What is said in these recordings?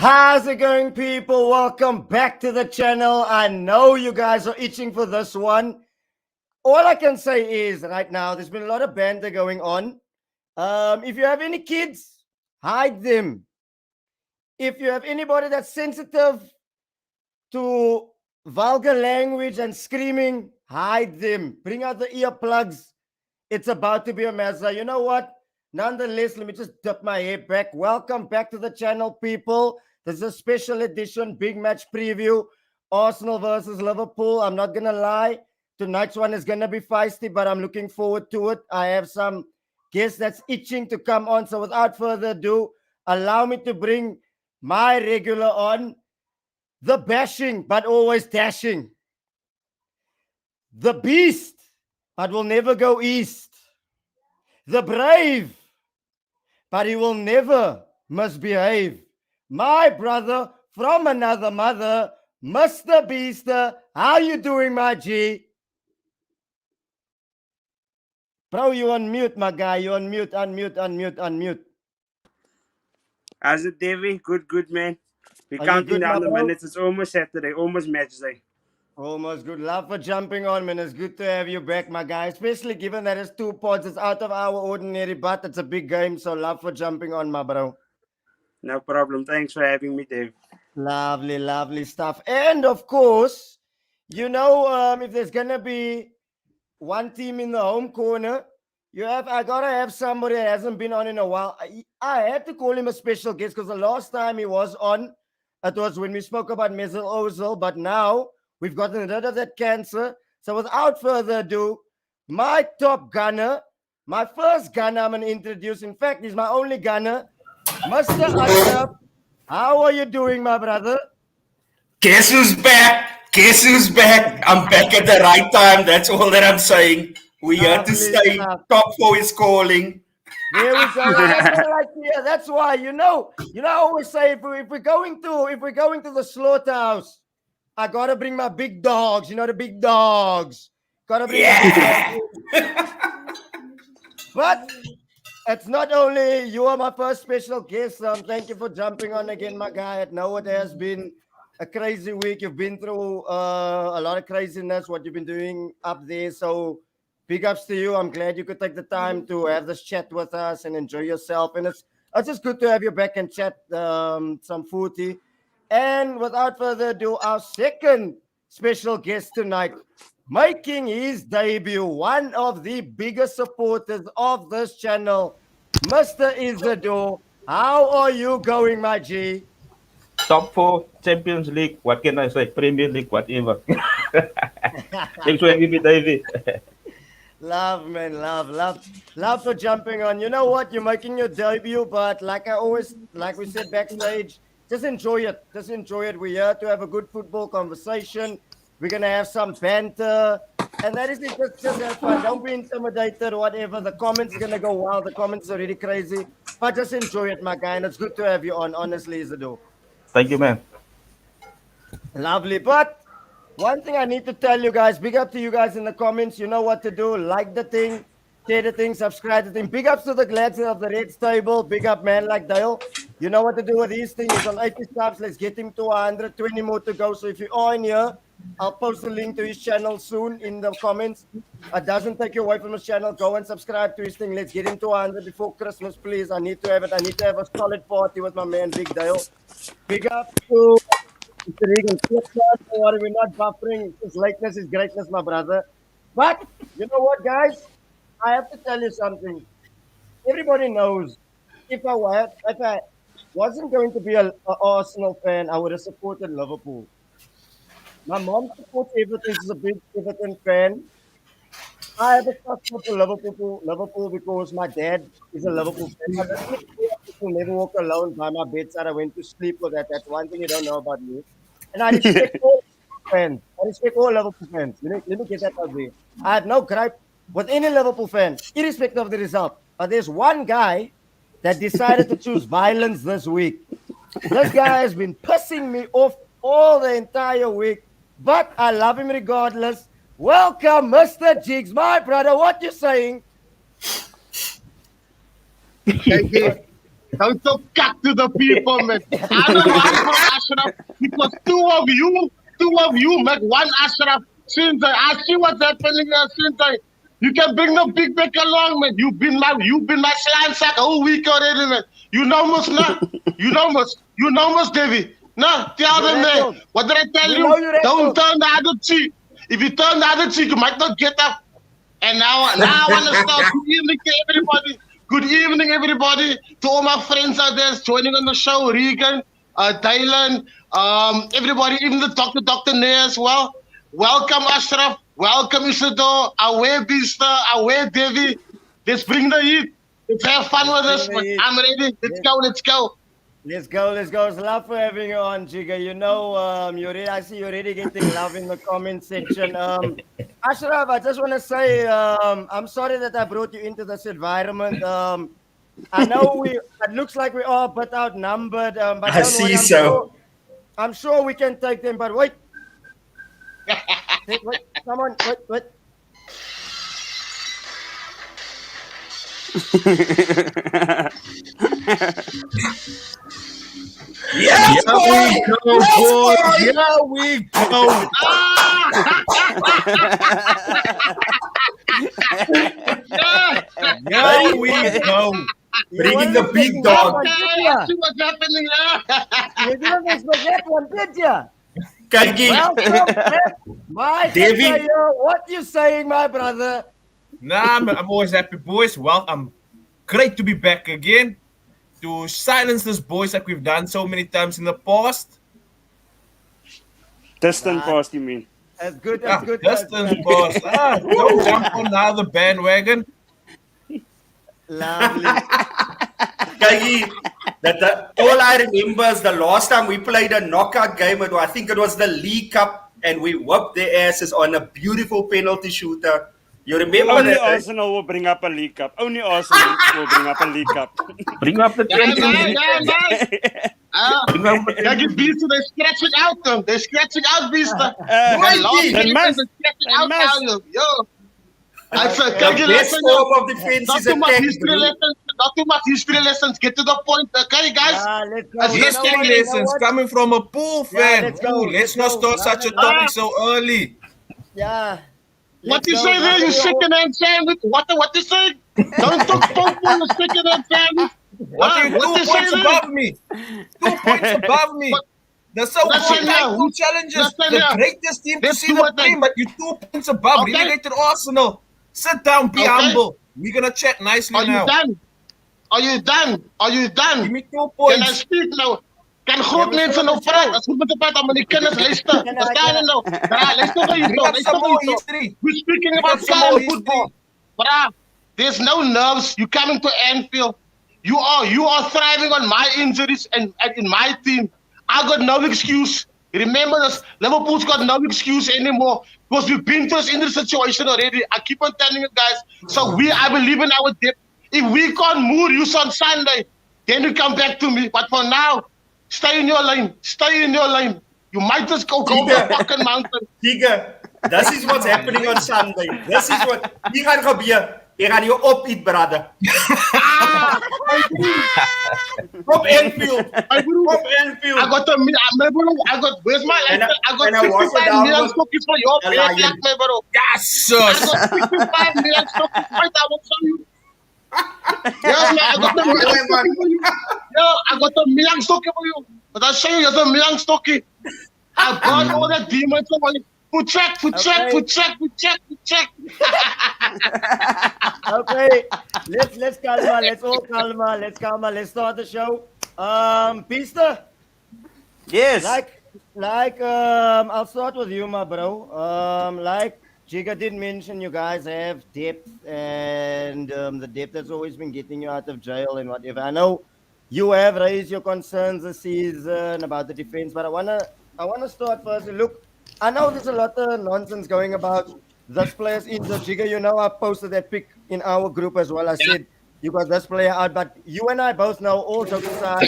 How's it going, people? Welcome back to the channel. I know you guys are itching for this one. All I can say is right now, there's been a lot of banter going on. If you have any kids, hide them. If you have anybody that's sensitive to vulgar language and screaming, hide them. Bring out the earplugs. It's about to be a mess. You know what? Nonetheless, let me just dip my head back. Welcome back to the channel, people. This is a special edition, big match preview. Arsenal versus Liverpool. I'm not going to lie. Tonight's one is going to be feisty, but I'm looking forward to it. I have some guests that's itching to come on. So without further ado, allow me to bring my regular on. The bashing, but always dashing. The beast, but will never go east. The brave, but he will never misbehave. My brother from another mother, Mr. Beaster. How you doing, my G? Bro, you on mute, my guy. You on mute, unmute. How's it, Devy? Good, man. We're Are you counting good, down my the bro? minutes. It's almost Saturday, almost match day. Almost good. Love for jumping on, man. It's good to have you back, my guy. Especially given that it's 2 pods. It's out of our ordinary, but it's a big game. So love for jumping on, my bro. No problem. Thanks for having me, Dave. Lovely stuff. And of course, you know, if there's gonna be one team in the home corner, I gotta have somebody that hasn't been on in a while. I had to call him a special guest because the last time he was on, it was when we spoke about Mesut Ozil, but now we've gotten rid of that cancer. So without further ado, my top gunner, my first gunner I'm gonna introduce. In fact, he's my only gunner, Mr. Ashraf. How are you doing, my brother? Guess who's back? Guess who's back? I'm back at the right time. That's all that I'm saying. We have to stay. Top 4 is calling. There we go. That's why you know. I always say if we're going to the slaughterhouse, I gotta bring my big dogs. You know the big dogs. Gotta bring the big dogs. But it's not only you are my first special guest. Thank you for jumping on again, my guy. I know it has been a crazy week. You've been through a lot of craziness. What you've been doing up there. So big ups to you. I'm glad you could take the time to have this chat with us and enjoy yourself. And it's just good to have you back and chat some footy. And without further ado, our second special guest tonight, making his debut, one of the biggest supporters of this channel, Mr. Isadore. How are you going, my G? Top 4, Champions League, what can I say? Premier League, whatever. Thanks for having me, David. Love, man, love for jumping on. You know what? You're making your debut, but like we said backstage, just enjoy it. We're here to have a good football conversation. We're gonna have some banter, and that is it. Just have fun. Don't be intimidated or whatever. The comments are gonna go wild. The comments are really crazy, but just enjoy it, my guy. And it's good to have you on. Honestly, Isadore. Thank you, man. Lovely, but one thing I need to tell you guys, big up to you guys in the comments. You know what to do. Like the thing, share the thing, subscribe to the thing. Big ups to the lads of the Red Stable. Big up, man, like Dale. You know what to do with these things. He's on 80 subs. Let's get him to 120 more to go. So if you are in here, I'll post a link to his channel soon in the comments. It doesn't take you away from his channel. Go and subscribe to his thing. Let's get him to 100 before Christmas, please. I need to have it. I need to have a solid party with my man, Big Dale. Big up to Mr. Regan. Don't worry, we're not buffering. His lateness is greatness, my brother. But you know what, guys? I have to tell you something. Everybody knows if I wasn't going to be an Arsenal fan, I would have supported Liverpool. My mom supports Everton. She's a big Everton fan. I have a soft spot for Liverpool because my dad is a Liverpool fan. My dad will never walk alone by my bedside. I went to sleep with that. That's one thing you don't know about me. And I respect all fans. I respect all Liverpool fans. Let me get that out there. I have no gripe with any Liverpool fan, irrespective of the result. But there's one guy that decided to choose violence this week. This guy has been pissing me off all the entire week, but I love him regardless. Welcome, Mr. Jigs, my brother. What you saying? Thank you. Don't talk cut to the people, man. I don't know, Ashraf. It was two of you make one Ashraf. Since I see what's happening here, you can bring the big back along, man. You've been my slime sack a whole week already, man. You know most, nah. You know most, Devy. Nah, tell them, man. What did I tell you? Don't turn the other cheek. If you turn the other cheek, you might not get up. And now I want to start. Good evening to everybody. Good evening, everybody. To all my friends out there joining on the show, Regan, Dylan, everybody, even the Dr. Nair as well. Welcome, Ashraf. Welcome, Isadore. Away, Bista. Away, Devy. Let's bring the heat. Let's have fun with us. I'm ready. Let's go. Let's go. It's love for having you on, Jigga. You know, I see you're already getting love in the comment section. Ashraf, I just want to say, I'm sorry that I brought you into this environment. I know it looks like we are a bit outnumbered, but I see so. I'm sure we can take them, but wait. Wait, come on, wait. Yes, boy! Here we go. Here we go. Bringing the big dog. I see what's happening here. You didn't expect that one, did you? Kaki. My Devy. what you saying, my brother? Nah, I'm always happy, boys. Well, I'm great to be back again to silence this boys like we've done so many times in the past. Distant past, you mean? That's good. Distant past. Don't jump on now the bandwagon. Lovely. Kaki, all I remember is the last time we played a knockout game, I think it was the League Cup, and we whooped their asses on a beautiful penalty shooter. You remember Only that? Arsenal will bring up a League Cup. Only Arsenal will bring up a League Cup. Bring up the Champions League. Kijk, Beester, they're scratching out, them. They're scratching out, Beester. Then must. Yo. I said, The kijk, best listen, form of defense not is too much attack, history bro. lessons. Not too much history lessons. Get to the point. Okay, guys? Let's go. History lessons coming from a pool fan. let's go, Let's let's not go. start such a topic so early. Yeah. What you say there, you second-hand sandwich? What you say? Don't talk football, you second-hand sandwich. What are you 2 points above me? 2 points above me. The so-called title challengers, the greatest team to see the game, but you're 2 points above relegated Arsenal. Sit down, be humble. We're gonna chat nicely now. Are you done? Give me 2 Can I points. speak nou? Kan groot mensen nou praten? Als goed met de praat, maar die kennis luister. Verstaan je nou? Luister naar je Bring up some more history. We're speaking about some more Kyle football. Bruh, there's no nerves. You coming to Anfield. You are thriving on my injuries and in my team. I got no excuse. Remember this, Liverpool's got no excuse anymore because we've been through this injury situation already. I keep on telling you guys. So I believe in our depth. If we can't move you on Sunday, then you come back to me. But for now, stay in your lane. Stay in your lane. You might just go over the fucking mountain. Jigga, this is what's happening on Sunday. This is what hier gaan gebeur. Jy gaan jou opeet, brother. Op Anfield. Op Anfield. Where's my And I- I got and I wash it 65 down million with stockies for your the bed, lion. like, my bro. Yes, I sus. got 65 million stockies. Wait, I will show you. Yeah, man, I got the million stockies for you. Yeah, I got the million stockies for you. But I'll show you the million stockies. I got all the demons for you. Foot check. Okay, let's calma. Let's all calma. Let's start the show. Pista, Yes. I'll start with you, my bro. Like Jigga did mention, you guys have depth, and the depth that's always been getting you out of jail and whatever. I know you have raised your concerns this season about the defense, but I wanna start first. Look, I know there's a lot of nonsense going about this player's injured. Jigga, you know I posted that pic in our group as well. I said you got this player out, but you and I both know, all jokes aside,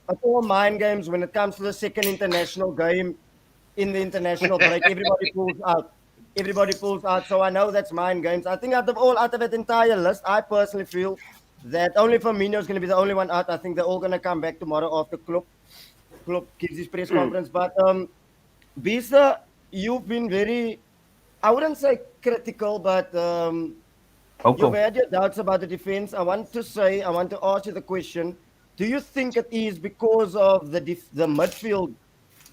it's all mind games when it comes to the second international game in the international break. Everybody pulls out. So I know that's mind games. I think out of that entire list, I personally feel that only Firmino is going to be the only one out. I think they're all going to come back tomorrow after Klopp gives his press conference. But Bisa, you've been very, I wouldn't say critical, but you've had your doubts about the defense. I want to ask you the question: do you think it is because of the midfield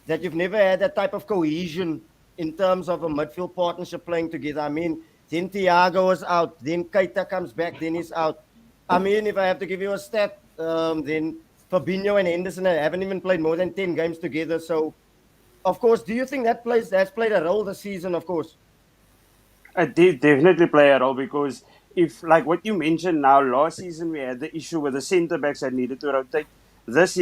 that you've never had that type of cohesion in terms of a midfield partnership playing together? I mean, then Thiago is out, then Keita comes back, then he's out. I mean, if I have to give you a stat, then Fabinho and Henderson haven't even played more than 10 games together. So, of course, do you think that's played a role this season, of course? It did definitely play a role because if, like what you mentioned now, last season we had the issue with the centre backs that needed to rotate. This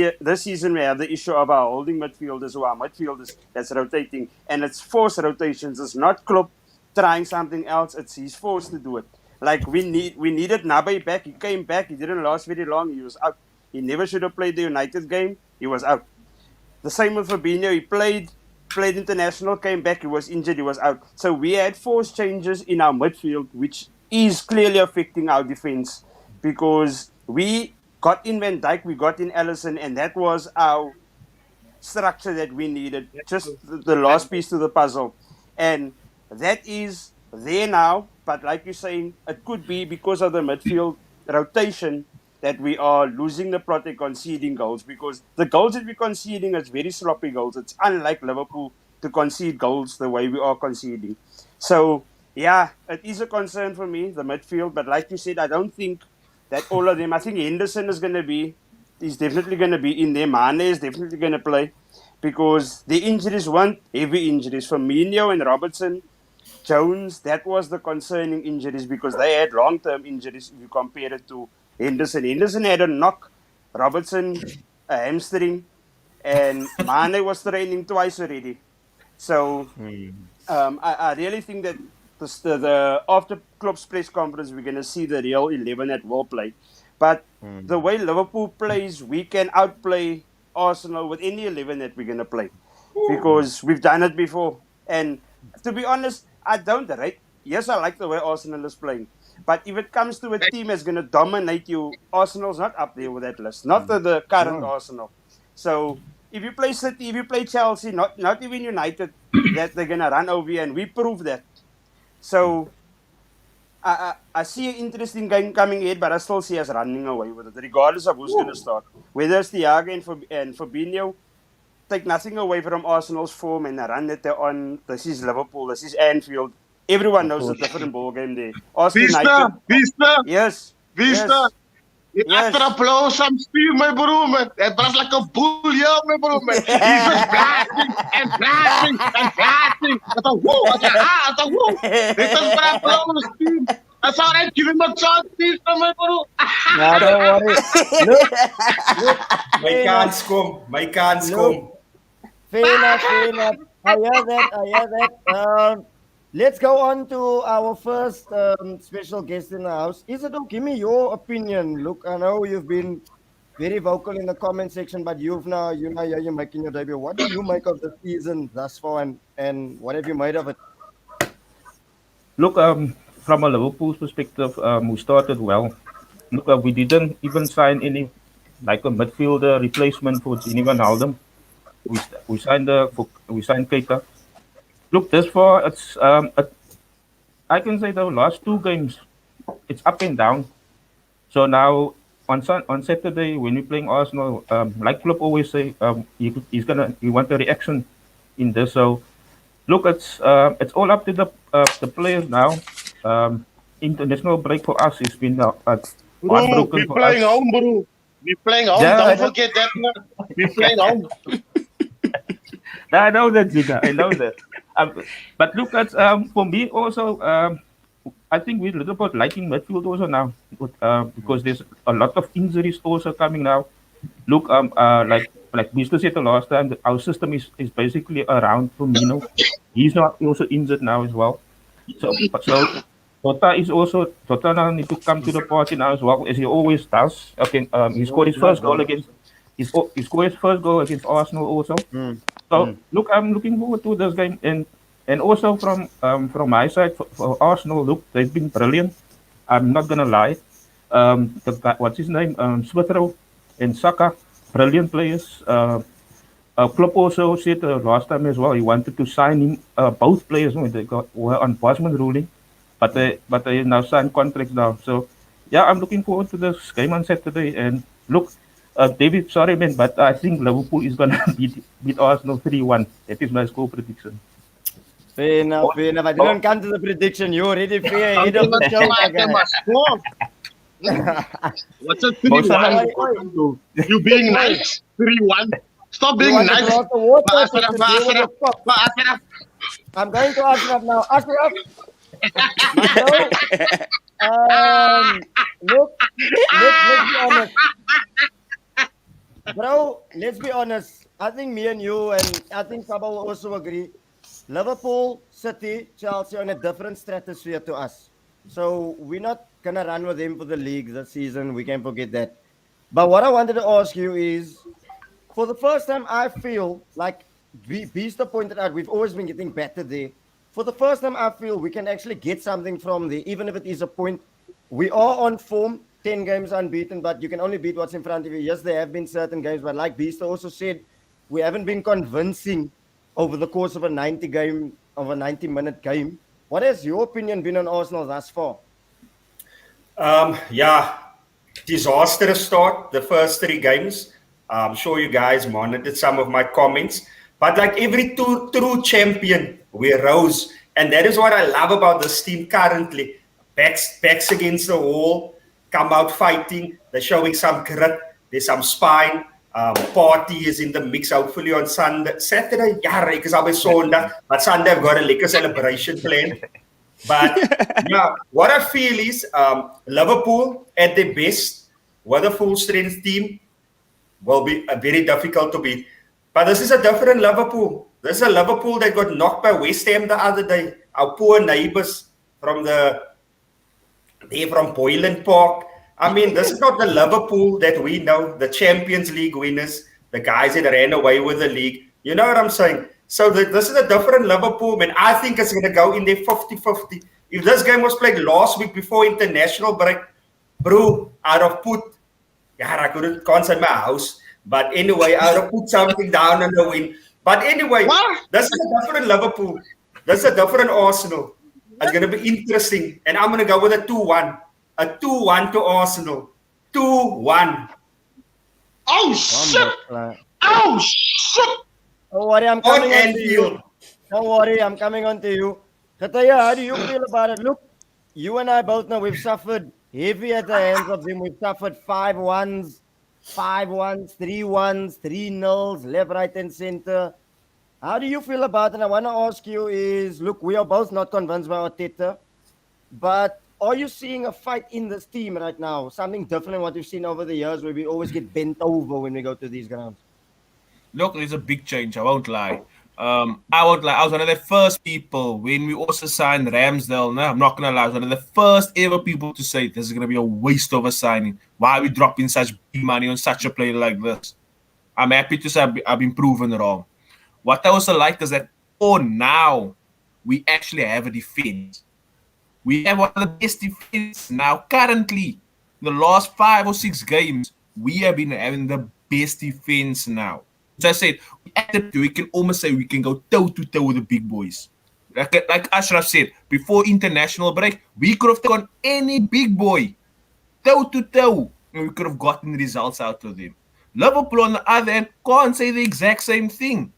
season we have the issue of our holding midfielders or our midfielders that's rotating, and it's forced rotations. It's not Klopp trying something else. He's forced to do it. Like we needed Naby back. He came back. He didn't last very long. He was out. He never should have played the United game. He was out. The same with Fabinho. He played international, came back. He was injured. He was out. So we had forced changes in our midfield, which is clearly affecting our defense because we got in Van Dijk, we got in Alisson, and that was our structure that we needed. Just the last piece to the puzzle. And that is there now. But like you're saying, it could be because of the midfield rotation that we are losing the plot and conceding goals, because the goals that we're conceding is very sloppy goals. It's unlike Liverpool to concede goals the way we are conceding. So, yeah, it is a concern for me, the midfield. But like you said, I don't think that all of them, I think Henderson is definitely going to be in there. Mane is definitely going to play because the injuries weren't heavy injuries. Firmino and Robertson, Jones, that was the concerning injuries because they had long-term injuries if you compare it to Henderson. Henderson had a knock, Robertson a hamstring, and Mane was training twice already. So I really think that the after Klopp's press conference, we're going to see the real 11 that will play. But the way Liverpool plays, we can outplay Arsenal with any 11 that we're going to play because we've done it before. And to be honest, I don't rate. Yes, I like the way Arsenal is playing. But if it comes to a team that's going to dominate you, Arsenal's not up there with that list. Not the current Arsenal. So if you play City, if you play Chelsea, not even United, that they're going to run over you, and we prove that. So I see an interesting game coming ahead, but I still see us running away with it, regardless of who's going to start. Whether it's Thiago and Fabinho, take nothing away from Arsenal's form and the run that they're on. This is Liverpool, this is Anfield. Everyone knows a different ball game there. Vista. Yes. Vista. Yes. After applause, some steam, my bro, man. It was like a bull, yeah, my bro, man. He's just blasting and blasting and blasting. I thought, whoa, I thought, whoa. This is for applause, team. That's all right. Give him a chance, Vista, my bro. No, don't worry. Look. My can't come. Fair enough. I hear that. Let's go on to our first special guest in the house. Isadore, give me your opinion. Look, I know you've been very vocal in the comment section, but you're making your debut. What do you make of the season thus far, and what have you made of it? Look, from a Liverpool's perspective, we started well. Look, we didn't even sign any, like a midfielder replacement for Gini Van Halden. We signed Keita. Look, this far, it's I can say the last two games, it's up and down. So now on Saturday when we're playing Arsenal, like Klopp always say, he want a reaction in this. So look, it's all up to the players now. International break for us has been heartbroken for us. Home, bro. We're playing home. Yeah, Don't forget that, man. We're playing home. I know that, Jigga. I know that. But look at for me also. I think we're a little bit liking midfield also now, because there's a lot of injuries also coming now. Look, like Mr. said the last time, our system is basically around Firmino. He's not also injured now as well. So Tota now need to come to the party now as well, as he always does. Okay, he scored his first goal against. He scored his first goal against Arsenal also. So look, I'm looking forward to this game, and also from my side for Arsenal, look, they've been brilliant. I'm not gonna lie. What's his name? Smithrow and Saka, brilliant players. Klopp also said last time as well he wanted to sign him both players when they were on Bosman ruling, but they now signed contracts now. So yeah, I'm looking forward to this game on Saturday. And look, David, sorry man, but I think Liverpool is gonna beat Arsenal 3-1. That is my score prediction. Fair enough, fair enough. I didn't come to the prediction. You already fair ahead of the They show, must guys. score. What's a 3-1? You being nice? 3-1. Stop being want to nice. draw the water Ma to Ashraf, the Ma deal with Ashraf, the cup. Ma Ashraf. I'm going to Ashraf now. Ashraf, look, let's be honest. Bro, let's be honest. I think me and you, and I think Fabo will also agree. Liverpool, City, Chelsea are in a different stratosphere to us. So we're not going to run with them for the league this season. We can forget that. But what I wanted to ask you is, for the first time, I feel like Beaster pointed out, we've always been getting better there. For the first time, I feel we can actually get something from there, even if it is a point. We are on form, 10 games unbeaten, but you can only beat what's in front of you. Yes, there have been certain games, but like Beaster also said, we haven't been convincing over the course of a 90-minute game. What has your opinion been on Arsenal thus far? Yeah, disastrous start, the first 3 games. I'm sure you guys monitored some of my comments. But like every true champion, we rose. And that is what I love about this team currently. Backs against the wall, come out fighting. They're showing some grit. There's some spine. Party is in the mix, hopefully on Sunday. Saturday, yeah, because I'll be Sunday. But Sunday, I've got a liquor celebration planned. But yeah, what I feel is Liverpool at their best with a full strength team will be very difficult to beat. But this is a different Liverpool. This is a Liverpool that got knocked by West Ham the other day. Our poor neighbors from Boylan Park. I mean, this is not the Liverpool that we know, the Champions League winners, the guys that ran away with the league. You know what I'm saying? So this is a different Liverpool, man. I think it's going to go in there 50-50. If this game was played last week before international break, bro, I'd have put, I can't say my house, but anyway, I'd have put something down on the win. But anyway, this is a different Liverpool. This is a different Arsenal. It's going to be interesting. And I'm going to go with a 2-1. A 2-1 to Arsenal. 2-1. Oh, shit. Oh, shit. Don't worry, I'm coming On on to you. Anfield. Don't worry, I'm coming on to you. Kataya, how do you feel about it? Look, you and I both know we've suffered heavy at the hands of them. We've suffered 5-1s, 3-1s, 3-0s, left, right, and center. How do you feel about it? I want to ask you is, look, we are both not convinced by Arteta, but are you seeing a fight in this team right now? Something different than what we've seen over the years where we always get bent over when we go to these grounds? Look, there's a big change. I won't lie. I won't lie. I was one of the first people when we also signed Ramsdale. No, I'm not gonna lie. I was one of the first ever people to say this is gonna be a waste of a signing. Why are we dropping such big money on such a player like this? I'm happy to say I've been proven wrong. What I also like is that now we actually have a defense. We have one of the best defense now. Currently, the last 5 or 6 games, we have been having the best defense now. So I said, we can almost say we can go toe-to-toe with the big boys. Like Ashraf said, before international break, we could have taken any big boy toe-to-toe, and we could have gotten results out of them. Liverpool, on the other hand, can't say the exact same thing.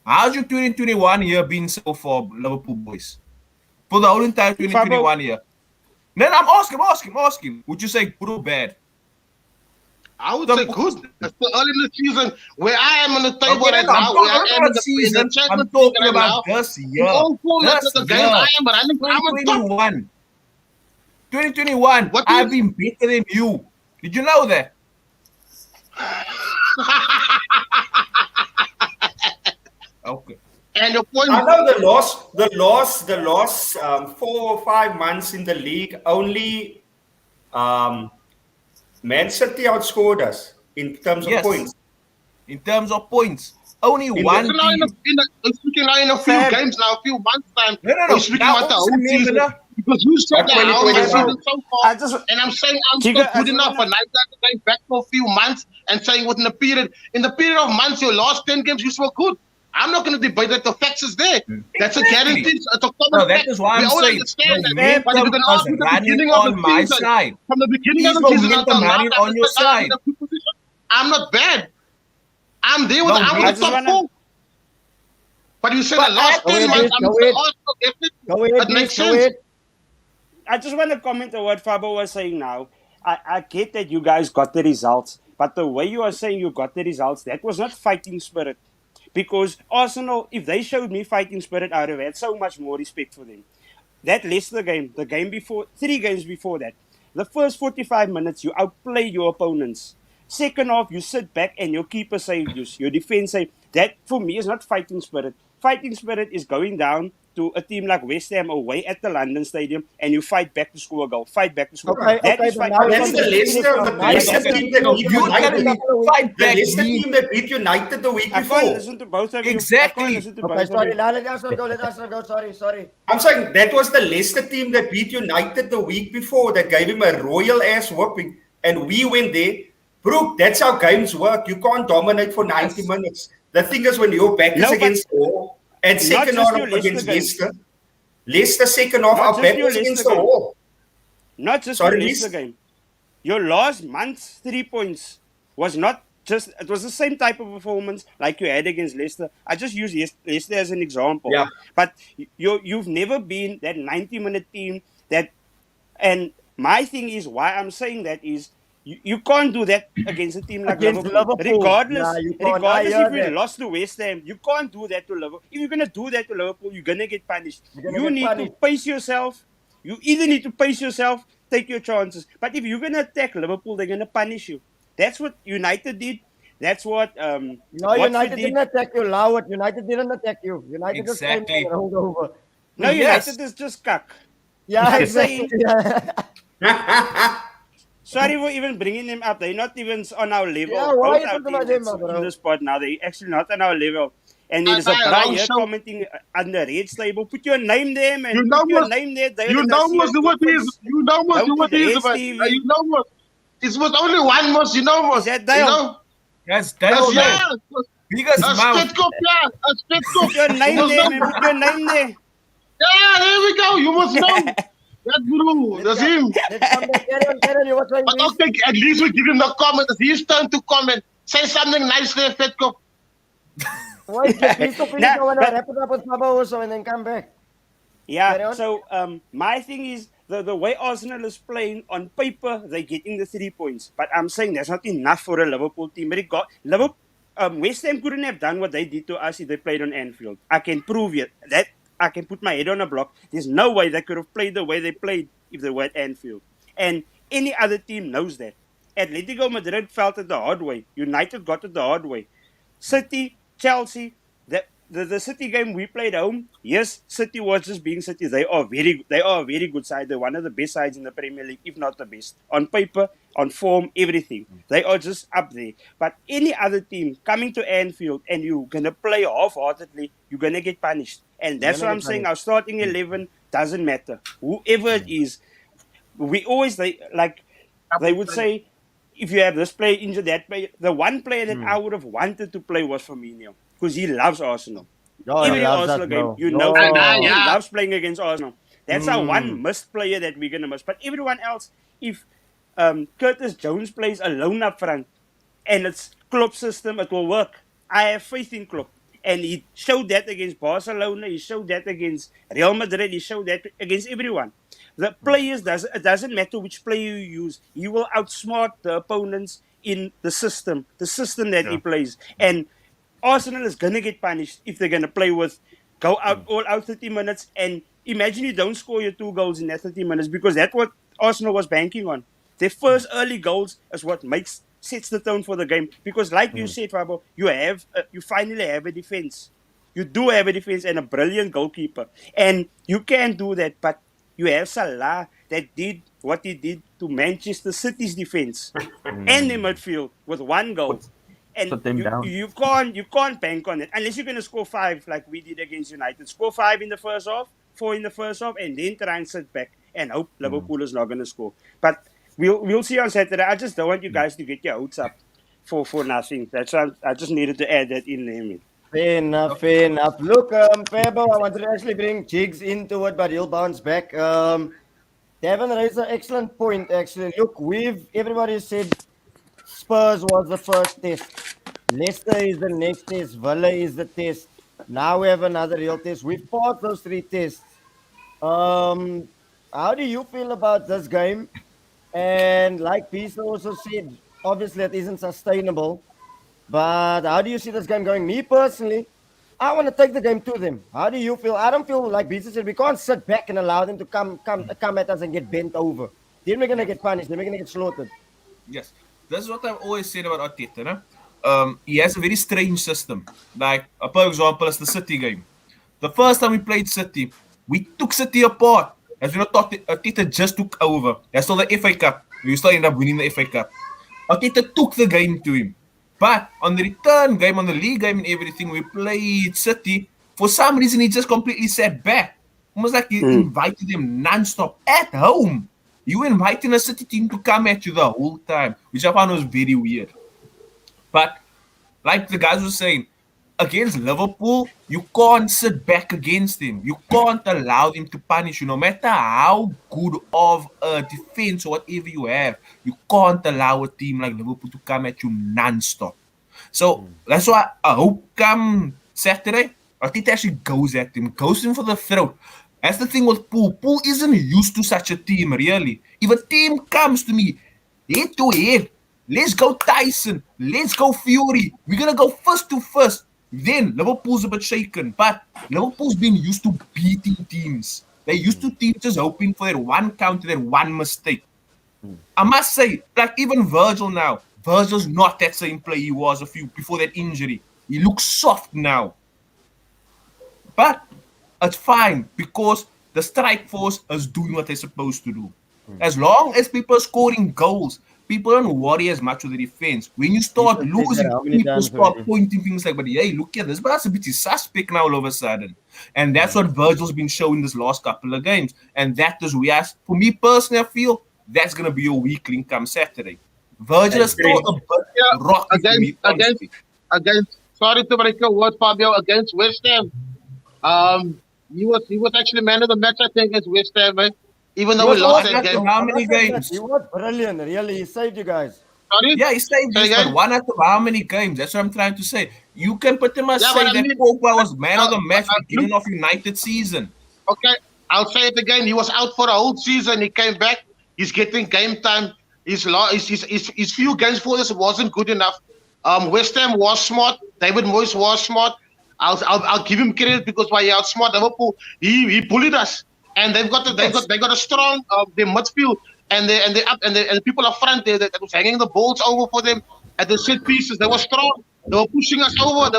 How's your 2021 year been so far, Liverpool boys? For the whole entire 2021 year. Then I'm asking. Would you say good or bad? I would say good. It's still early in the season. Where I am in the table right now, where I am in the season, I'm talking about this year. The game I am, but I'm on top. 2021. I've been better than you. Did you know that? Okay. And your point. I know the last 4 or 5 months in the league, only Man City outscored us in terms of points. In terms of points, only one team. Speaking now in a few games now, a few months time. No. Speaking about the whole season. Because you said Not that how my 2021. season so I far, just and I'm saying I'm Jigga, still I good just enough. wanna But now you guys are going back for a few months and saying within the period of months, your last 10 games, you were good. I'm not going to debate that. The facts is there. That's a Exactly. guarantee. It's a common No, that fact. is why We I'm all saying understand that. But if you're momentum going to was ask me the running beginning of the on my season, side. from the beginning of Is the season until momentum now, running that on your Mr. Guy in side? a good position, I'm not bad. I'm there with I'm Momentum. with I the just top wanna four. But you said But the last I 10 ahead, months, Beast. I'm Go still ahead. Arsenal. Go ahead, That makes Beast. Go sense. ahead. I just want to comment on what Fabo was saying now. I get that you guys got the results, but the way you are saying you got the results, that was not fighting spirit. Because Arsenal, if they showed me fighting spirit, I would have had so much more respect for them. That Leicester game, the game before, 3 games before that, the first 45 minutes, you outplayed your opponents. Second half, you sit back and your keeper saved you. Your defense saved. That, for me, is not fighting spirit. Fighting spirit is going down to a team like West Ham away at the London Stadium and you fight back to score a goal. Fight back to score. Okay, That okay, is but fight. now But the that's the competition is Leicester, from the now the Leicester That's team competition that is so beat from you now telling the United. me couple of weeks. fight The back Leicester mean team that beat United the week I can't before. listen to both of you. I exactly. can't listen to Okay, both of sorry. you. Now let us not go. Let us not go. Sorry. I'm saying that was the Leicester team that beat United the week before that gave him a royal ass whooping. And we went there. Brooke, that's how games work. You can't dominate for 90 Yes. minutes. The thing is when your back is No, but against the wall and not second just half your Leicester against game. Leicester, Leicester second half, Not our just back your was Leicester against the game. wall. Not just your Sorry, Leicester Leicester. game. Your last month's 3 points was not just, it was the same type of performance like you had against Leicester. I just use Leicester as an example. Yeah. But you've never been that 90-minute team that, and my thing is why I'm saying that is you can't do that against a team like Against Liverpool. Liverpool. Nah, Regardless, you can't. I regardless if hear we that. lost to West Ham, you can't do that to Liverpool. If you're gonna do that to Liverpool, you're gonna get punished. You're gonna You get need to punished. pace yourself. You either need to pace yourself, take your chances. But if you're gonna attack Liverpool, they're gonna punish you. That's what United did. That's what No, Watford United did. didn't attack you. Allow it. United didn't attack you. United just came and Exactly. rolled over. No, Yes. United is just cuck. Yeah, I'm exactly. saying sorry for even bringing them up. They're not even on our Yeah, level. why Both you our talking about teams them, that's in bro? the spot now, they actually not on our level. And there's a Bra Wrong here show. commenting on the red table. Put your name there, man. You know Put your what? name there, David. You Let us know see most your what is. face. You know most Don't what put is Red about. TV. You know what? It was only one most. You know Is most. that You Dale? know. That's That's Dale there. yeah. Biggest A mouth. spit cup, yeah. A spit cup. Put your You name must there, know. man. Put your name there. Yeah, there we go. You must know. That's Guru. That's him. Let's come back. Carry on. You were saying But this? okay, at least we give him the comment. It's his turn to comment. Say something nice there, Fit Cup. Wait, please to finish. Nah, I want to but wrap it up with Fabo also and then come back. yeah, Carry on. so my thing is the way Arsenal is playing on paper, they're getting the 3 points. But I'm saying that's not enough for a Liverpool team. Liverpool, West Ham couldn't have done what they did to us if they played on Anfield. I can prove it. That I can put my head on a block. There's no way they could have played the way they played if they were at Anfield. And any other team knows that. Atletico Madrid felt it the hard way. United got it the hard way. City, Chelsea, the City game we played home. Yes, City was just being City. They are a very good side. They're one of the best sides in the Premier League, if not the best. On paper, on form, everything. They are just up there. But any other team coming to Anfield and you're gonna play half-heartedly, you're gonna get punished. And that's You're what gonna I'm get saying. punished. Our starting 11 doesn't matter. Whoever it is, we always they would say if you have this player injured, that player, the one player that I would have wanted to play was Firmino because he loves Arsenal. Oh, he Every loves us, Arsenal game, bro. you know, he Yeah. loves playing against Arsenal. That's our one missed player that we're gonna miss. But everyone else, if Curtis Jones plays alone up front and it's Klopp's system, it will work. I have faith in Klopp. And he showed that against Barcelona. He showed that against Real Madrid. He showed that against everyone. The players it doesn't matter which player you use. He will outsmart the opponents in the system that he plays. And Arsenal is gonna get punished if they're gonna play with go out all out 30 minutes and imagine you don't score your 2 goals in that 30 minutes because that's what Arsenal was banking on. Their first early goals is what sets the tone for the game. Because like you said, Fabo, you finally have a defense. You do have a defense and a brilliant goalkeeper. And you can do that, but you have Salah that did what he did to Manchester City's defense and the midfield with 1 goal. And Put them down. you can't bank on it unless you're gonna score 5 like we did against United. Score 5 in the first half, 4 in the first half and then try and sit back and hope Liverpool is not going to score. But we'll see on Saturday. I just don't want you guys to get your hopes up for nothing. That's why I just needed to add that in there, man. Fair enough, fair enough. Look, Fabo, I wanted to actually bring Jigs into it, but he'll bounce back. Devin raised an excellent point, actually. Look, everybody said Spurs was the first test. Leicester is the next test. Villa is the test. Now we have another real test. We've passed those 3 tests. How do you feel about this game? And like Peace also said, obviously it isn't sustainable. But how do you see this game going? Me personally, I want to take the game to them. How do you feel? I don't feel like Beats said we can't sit back and allow them to come at us and get bent over. Then we're gonna get punished. Then we're gonna get slaughtered. Yes, that's what I've always said about Arteta. No? He has a very strange system. Like, for example, is the City game. The first time we played City, we took City apart. As we know, Arteta just took over. That's still the FA Cup. We still end up winning the FA Cup. Arteta took the game to him. But on the return game, on the league game and everything, we played City. For some reason, he just completely sat back. Almost like he invited them non-stop at home. You inviting a City team to come at you the whole time, which I found was very weird. But like the guys were saying, against Liverpool, you can't sit back against them. You can't allow them to punish you. No matter how good of a defense or whatever you have, you can't allow a team like Liverpool to come at you non-stop. So that's why I hope come Saturday, Arteta actually goes at him, goes in for the throat. That's the thing with Poole. Poole isn't used to such a team, really. If a team comes to me, head to head, let's go Tyson, let's go Fury, we're going to go first to first. Then Liverpool's a bit shaken, but Liverpool's been used to beating teams. They're used to teams just hoping for their one counter, their one mistake. I must say, like even Virgil now, Virgil's not that same player he was before that injury. He looks soft now. But it's fine because the strike force is doing what they're supposed to do. As long as people are scoring goals, people don't worry as much with the defense. When you start losing, people start pointing things like, but hey, look at this, but that's a bit suspect now all of a sudden. And that's what Virgil's been showing this last couple of games. And that is for me personally, I feel that's going to be a weak link come Saturday. Virgil is still a bit rocky against, sorry to break your word, Fabio, against West Ham. He was actually man of the match, I think, against West Ham, right? Even though we lost that game. How many games? He was brilliant, really. He saved you guys. Sorry? Yeah, he saved you, but one out of how many games? That's what I'm trying to say. You can pretty much say that Pogba was man of the match beginning of United season. Okay, I'll say it again. He was out for a whole season. He came back. He's getting game time. His few games for this wasn't good enough. West Ham was smart. David Moyes was smart. I'll give him credit because why he outsmart Liverpool. He bullied us. And they got a strong their midfield and the people up front there that was hanging the balls over for them at the set pieces. They were strong. They were pushing us over.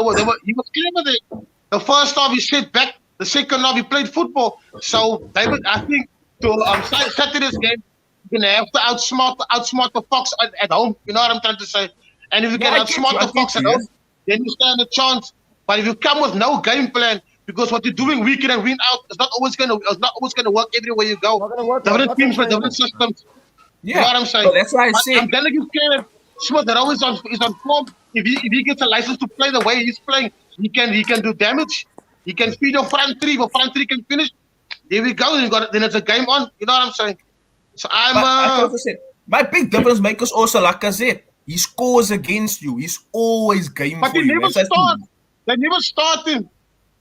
He was clever there. The first half he sat back. The second half he played football. So David, I think to Saturday's game, you're gonna have to outsmart the Fox at home. You know what I'm trying to say? And if you can outsmart the Fox at home, then you stand a chance. But if you come with no game plan, because what you're doing week in and week out is not always gonna work everywhere you go. Different teams with different systems. Yeah, you know what I'm saying? So that's why I say I'm telling you, Caleb, Smith Rowe is on form. If he gets a license to play the way he's playing, he can do damage. He can feed your front three. If front three can finish, there we go. Then it's a game on. You know what I'm saying? So my big difference makers also like I said, he scores against you. He's always game but for you. But they never start him.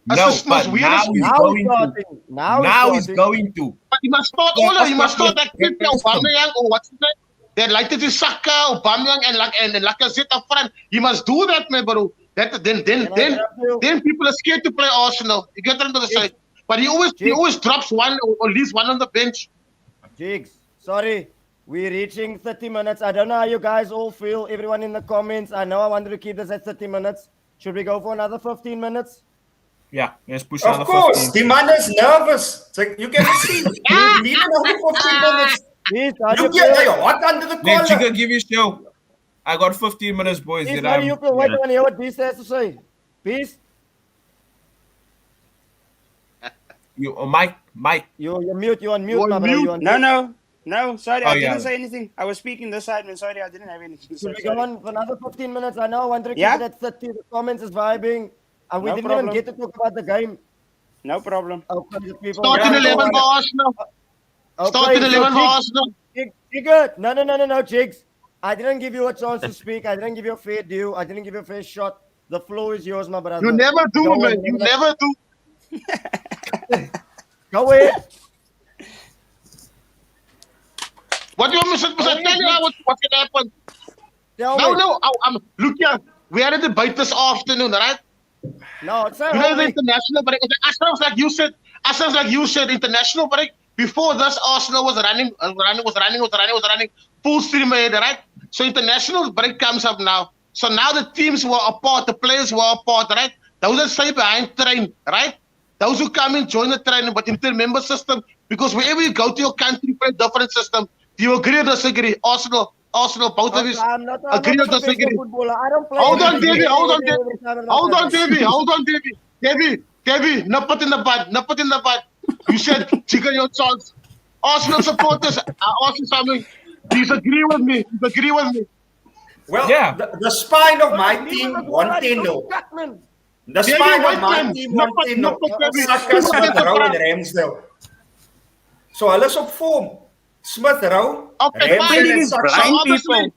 No, but now he's going to. Now he's going to. But he must start all. He must start that kid, Aubameyang, or what's his name? That like to Saka, Aubameyang, and Lacazette up front. He must do that, man, bro. Then people are scared to play Arsenal. You get them to the side. But he always drops one or leaves one on the bench. Jigs, sorry. We're reaching 30 minutes. I don't know how you guys all feel. Everyone in the comments. I know I wanted to keep this at 30 minutes. Should we go for another 15 minutes? Yeah, let's push Of another course, 15. the man is nervous. It's like, you can see. You need another 15 minutes. You get hot under the collar. Let Jigga give you show. I got 15 minutes, boys. Beast, how do you feel? Wait, I want to hear what Beast has to say. Beast? Mike. You're mute. You're on mute, You're my on brother. mute. You're on mute. No. Sorry, Oh, I yeah. didn't say anything. I was speaking this side, man. Sorry, I didn't have anything to say. Should we go Sorry. on for another 15 minutes? I know I wanted to keep Yeah. it at 30. The comments is vibing. And we No didn't problem. even get to talk about the game. No problem. Okay, the people. Starting Yeah, 11 for go Arsenal. Okay, Starting so 11 for Jigs, Arsenal. Jigga. No, Jigs. I didn't give you a chance to speak. I didn't give you a fair due. I didn't give you a fair shot. The floor is yours, my brother. You never do, Go man. on, You never do. Go ahead. What do you want me to say? Tell you what's going to happen. Tell No, me. no. Look here. We had a debate this afternoon, right? No, it's not. You know the international break. Ashraf, like you said, international break. Before this, Arsenal was running full stream ahead, right? So international break comes up now. So now the teams were apart, the players were apart, right? Those that stay behind train, right? Those who come and join the train, but in the member system, because wherever you go to your country, play different system. Do you agree or disagree? Arsenal, both of you agree or disagree? I don't play. Hold on, Devy. Devy, nip it in the bud. You said, Jigga your chance. Arsenal supporters are also something. Disagree with me. Well, Yeah. the spine of my team won 10-0. The spine of my team won 10-0. Saka, Smith Rowe and Ramsdale. So hulle is op vorm. Smith Rowe, Okay, Ramsdale and fine. Saka.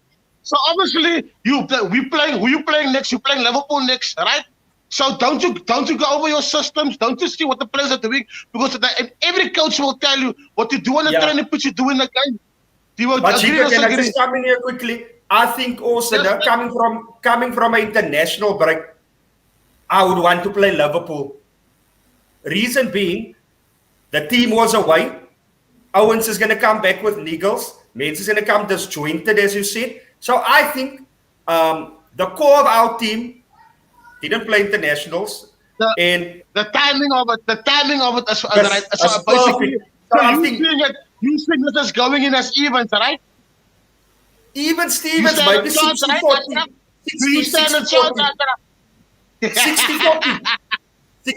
So obviously, who you playing next? You playing Liverpool next, right? So don't you go over your systems? Don't you see what the players are doing? Because and every coach will tell you what you do on the training pitch, you do in the game. Do you But agree Jigga, or can I disagree? just come in here quickly? I think also Yes, coming from an international break, I would want to play Liverpool. Reason being, the team was away. Owens is going to come back with niggles. Mens is going to come disjointed, as you said. So I think the core of our team didn't play internationals. And The timing of it is Yes, right. that's So basically, perfect. So I you think- think this is going in as evens, right? even You Stevens stand might be a chance, right? 60-40. Do you stand a chance? 60-40.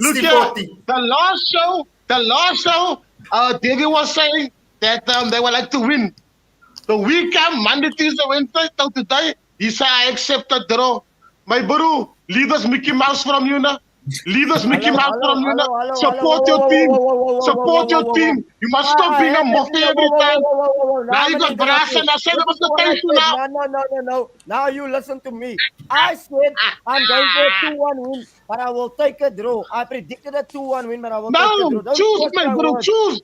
Look 60-40. here, the last show, Davey was saying that they would like to win. The weekend, Monday, Tuesday, Wednesday, till today, he said, I accept the draw. My bro, leave us Mickey Mouse from you now. Leave us Mickey Mouse from you now. Support your team. Support your team. You must stop being a muffin every time. Now you got brass and I said it was the time now. No. Now you listen to me. I said I'm going for a 2-1 win, but I will take a draw. I predicted a 2-1 win, but I will take a No, draw. Don't choose, twist my my bro, words. choose.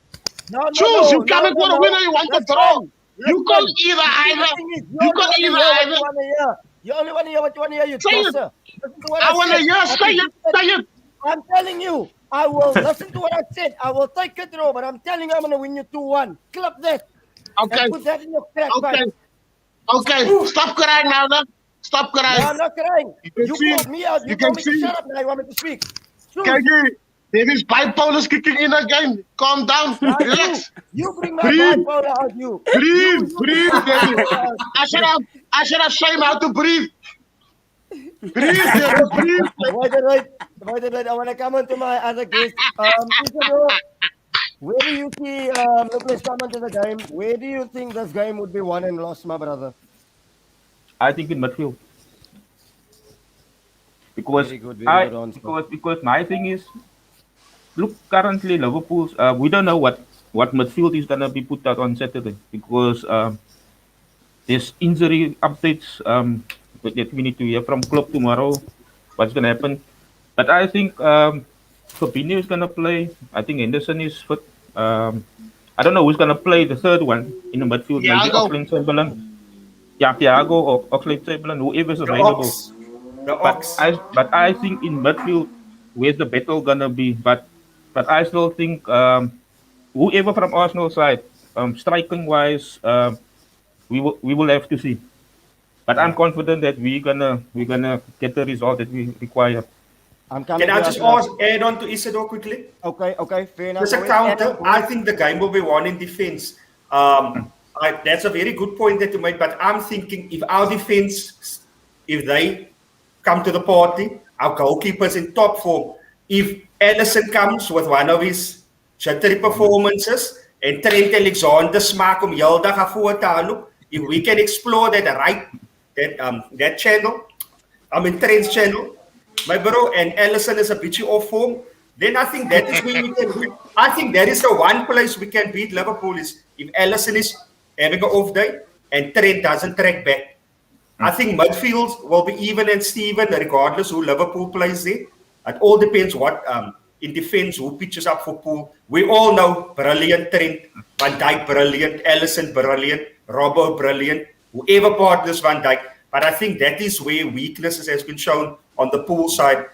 No, Choose. You cannot want to win or you want to That's draw. fine. You That's can't fine. either. You can't either. You only want to hear what you want to hear, you Say it. tosser. Listen to what I want to said. hear. I Say it. predicted- Say it. I'm telling you, I will listen to what I said. I will take a draw, but I'm telling you I'm going to win you 2-1. Clip that. Okay. And put that in your crack Okay. pipe. Okay. Stop crying now, then. Stop No, crying. I'm not crying. can You see- called me out. You you told can me to see- shut up now. You want me to speak. Choose. KG, David's bipolar is kicking in again. Calm down. Now Relax. You bring my Breathe. bipolar out, you. Breathe. Breathe, David. out. I should have shown him how to breathe. Breathe, David. Breathe. Wait. I want to come on to my other guest. Isadore, where do you see, let's come on to the game. Where do you think this game would be won and lost, my brother? I think in midfield. Because Very good answer. because my thing is, look, currently Liverpool's we don't know what midfield is gonna be put out on Saturday because there's injury updates that we need to hear from Klopp tomorrow. What's gonna happen? But I think Fabinho is gonna play. I think Henderson is fit. I don't know who's gonna play the third one in the midfield. Maybe Thiago. Oxlade-Chamberlain. Yeah, Thiago or Oxlade-Chamberlain, whoever's available. The Ox. But I think in midfield, where's the battle gonna be? But I still think whoever from Arsenal side, striking wise, we will have to see. But I'm confident that we're gonna get the result that we require. I'm coming Can I to just Ashraf. add on to Isadore quickly? Okay, fair enough. Just a counter. I think the game will be won in defense. That's a very good point that you made. But I'm thinking if our defense, if they come to the party, our goalkeeper's in top form. If Ellison comes with one of his jittery performances, en Trent Alexander smaak om heeldag af voor te halen. If we can explore that channel, Trent's channel, my bro, and Ellison is a bit off form, then I think that is where we can win. I think that is the one place we can beat Liverpool is if Ellison is having an off day and Trent doesn't track back. I think midfield will be even and Steven, regardless who Liverpool plays there. It all depends what in defense who pitches up for Pool. We all know brilliant Trent, Van Dijk brilliant, Ellison brilliant, Robbo brilliant, whoever partners Van Dijk. But I think that is where weaknesses has been shown on the Pool side.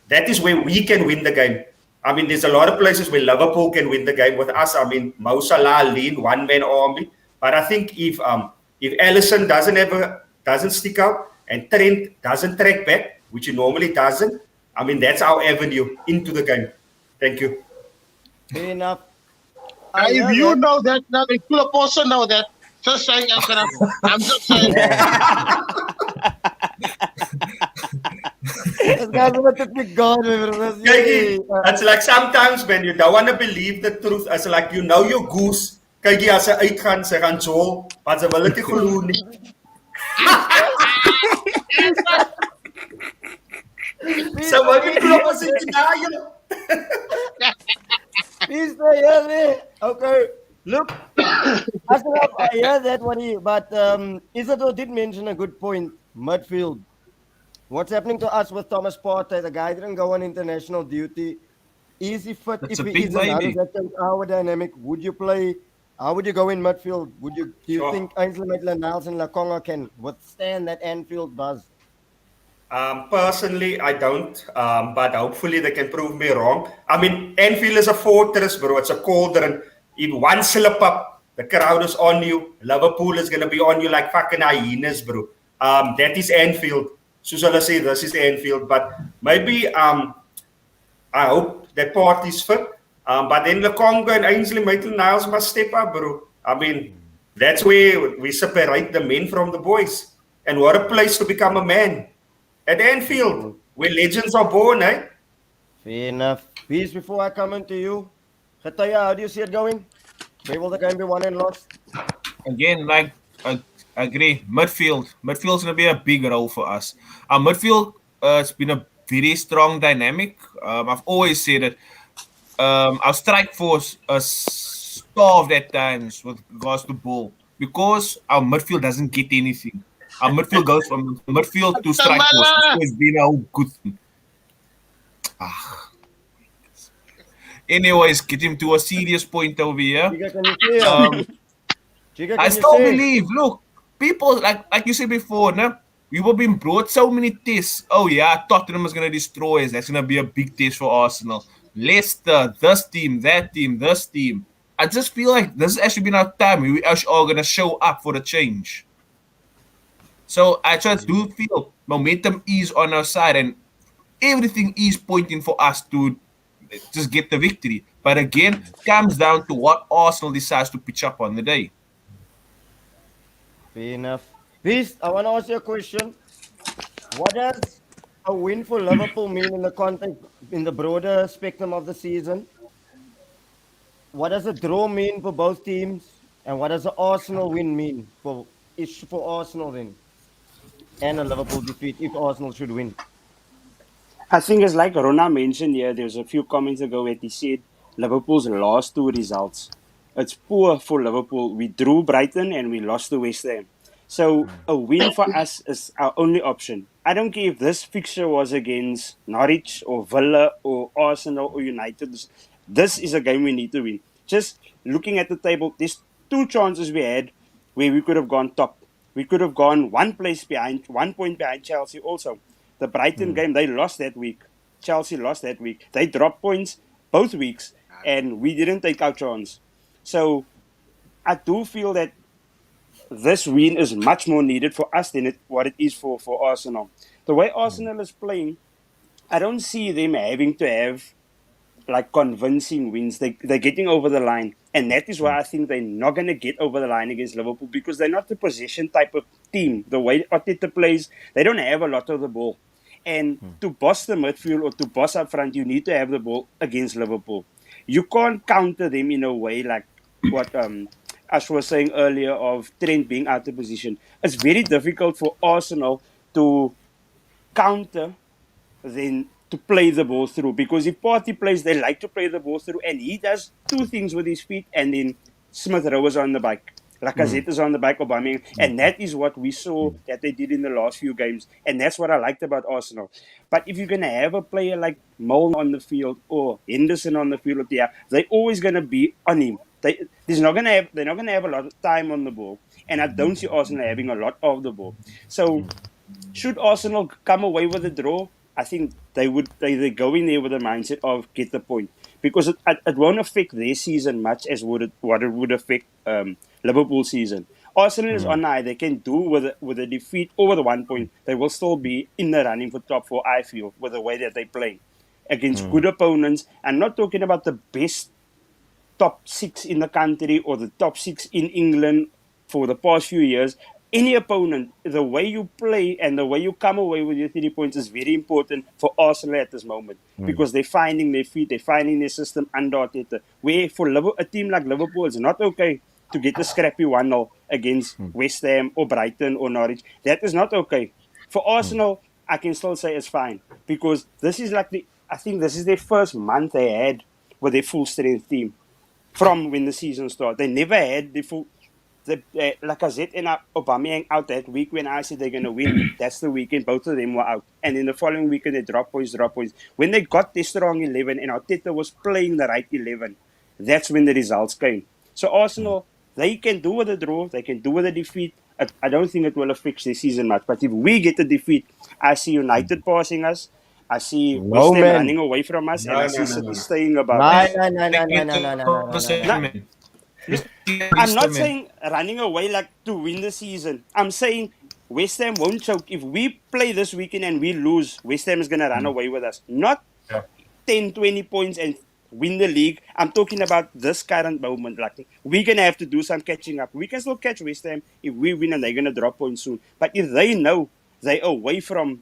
That is where we can win the game. I mean, there's a lot of places where Liverpool can win the game with us. I mean, Mo Salah lean one-man army. But I think if Ellison doesn't stick out and Trent doesn't track back, which he normally doesn't, I mean, that's our avenue into the game. Thank you. Fair enough. If you know that, now the club also know that. Just saying, Ashraf. I'm just saying. This guy's a typical god, It's like sometimes when you don't want to believe the truth, it's like you know your goose. Kijk jy as hy uitgaan, sy gaan jol, maar sy wil dit nie glo nie. Sy wil nie glo as hy deny jou. He's the okay. Look, Ashraf, I hear that but Isadore did mention a good point. Midfield. What's happening to us with Thomas Partey? The guy didn't go on international duty. Is he fit? That's if a he big isn't, how does baby. that change our dynamic? Would you play? How would you go in midfield? Do you think Ainsley Maitland-Niles and Lakonga can withstand that Anfield buzz? Personally, I don't. But hopefully they can prove me wrong. I mean, Anfield is a fortress, bro. It's a cauldron. If one slip up, the crowd is on you. Liverpool is gonna be on you like fucking hyenas, bro. That is Anfield. So shall I say this is Anfield, but maybe I hope that party's fit. But then Lakonga and Ainsley Maitland-Niles must step up, bro. I mean, that's where we separate the men from the boys. And what a place to become a man. At Anfield, where legends are born, eh? Fair enough. Peace, before I come into you. Khataya, how do you see it going? Where will the game be won and lost? Again, like I agree. Midfield's gonna be a big role for us. Our midfield, it's been a very strong dynamic. I've always said it. Our strike force is starved at times with regards to ball because our midfield doesn't get anything. Our midfield goes from midfield to strike force. It's always been a good thing. Anyways, getting to a serious point over here. I still believe. Look, people like you said before, no? We were being brought so many tests. Oh yeah, Tottenham is gonna destroy us. That's gonna be a big test for Arsenal. Leicester, this team, that team, this team. I just feel like this has actually been our time. We actually are gonna show up for the change. So I just do feel momentum is on our side, and everything is pointing for us to just get the victory. But again, it comes down to what Arsenal decides to pitch up on the day. Fair enough. Beast, I want to ask you a question. What does a win for Liverpool mean in the context, in the broader spectrum of the season? What does a draw mean for both teams? And what does an Arsenal win mean for Arsenal then? And a Liverpool defeat if Arsenal should win? I think it's like Rona mentioned here, there was a few comments ago where he said Liverpool's last two results. It's poor for Liverpool. We drew Brighton and we lost to West Ham. So a win for us is our only option. I don't care if this fixture was against Norwich or Villa or Arsenal or United. This is a game we need to win. Just looking at the table, there's two chances we had where we could have gone top. We could have gone 1 point behind Chelsea also. The Brighton game, they lost that week. Chelsea lost that week. They dropped points both weeks, and we didn't take our chance. So I do feel that this win is much more needed for us than what it is for Arsenal. The way Arsenal is playing, I don't see them having to have like convincing wins. They're getting over the line. And that is why I think they're not going to get over the line against Liverpool, because they're not the possession type of team. The way Arteta plays, they don't have a lot of the ball. And to boss the midfield or to boss up front, you need to have the ball against Liverpool. you can't counter them in a way like what Ash was saying earlier of Trent being out of position. It's very difficult for Arsenal to counter than to play the ball through, because if Partey plays, they like to play the ball through, and he does two things with his feet, and then Smith Rowe is on the bike. Lacazette is on the bike of Aubameyang, and that is what we saw that they did in the last few games, and that's what I liked about Arsenal. But if you're going to have a player like Milner on the field or Henderson on the field, they're always going to be on him. They're not going to have a lot of time on the ball, and I don't see Arsenal having a lot of the ball. So, should Arsenal come away with a draw, I think they go in there with a mindset of get the point, because it won't affect their season much as what it would affect Liverpool's season. Arsenal is on high. They can do with a defeat over the 1 point. They will still be in the running for top four, I feel, with the way that they play against good opponents. I'm not talking about the best top 6 in the country or the top 6 in England for the past few years. Any opponent, the way you play and the way you come away with your 3 points is very important for Arsenal at this moment, because they're finding their feet, they're finding their system under Arteta. Where for a team like Liverpool, it's not okay to get a scrappy 1-0 against West Ham or Brighton or Norwich. That is not okay. For Arsenal, I can still say it's fine, because this is I think this is their first month they had with their full strength team from when the season started. They never had the full. Lacazette and Aubameyang out that week when I said they're going to win. That's the weekend both of them were out. And in the following weekend, they drop points. When they got their strong 11 and Arteta was playing the right 11, that's when the results came. So Arsenal, they can do with a draw. They can do with a defeat. I don't think it will affect their season much. But if we get a defeat, I see United passing us. I see West Ham running away from us. And I see City staying above us. I'm not saying running away like to win the season. I'm saying West Ham won't choke. If we play this weekend and we lose, West Ham is going to run away with us. Not 10, 20 points and win the league. I'm talking about this current moment. Like, we're going to have to do some catching up. We can still catch West Ham if we win and they're going to drop points soon. But if they know they're away from